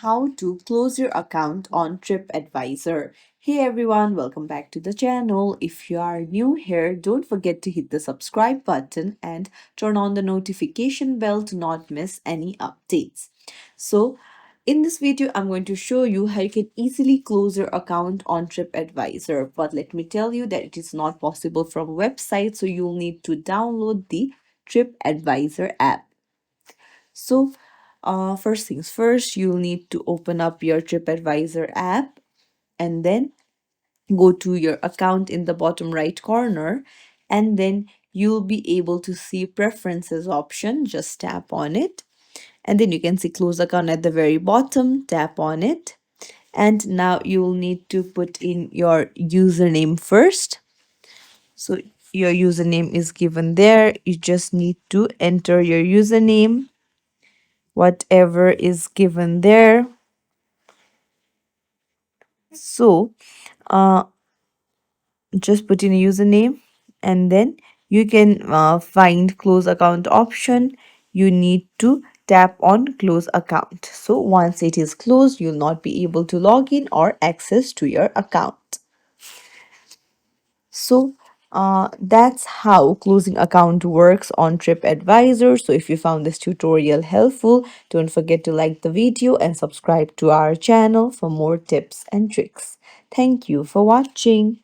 how to close your account on TripAdvisor. Hey everyone, welcome back to the channel. If you are new here, don't forget to hit the subscribe button and turn on the notification bell to not miss any updates. So, in this video, I'm going to show you how you can easily close your account on TripAdvisor. But let me tell you that it is not possible from website, so you'll need to download the TripAdvisor app. So, first things first, you'll need to open up your TripAdvisor app and then go to your account in the bottom right corner, and then you'll be able to see preferences option. Just tap on it, and then you can see close account at the very bottom. Tap on it, and now you'll need to put in your username first. So your username is given there. You just need to enter your username, whatever is given there. So uh, just put in a username, and then you can find close account option. You need to tap on close account. So once it is closed, you'll not be able to log in or access to your account. So that's how closing account works on TripAdvisor. So if you found this tutorial helpful, don't forget to like the video and subscribe to our channel for more tips and tricks. Thank you for watching.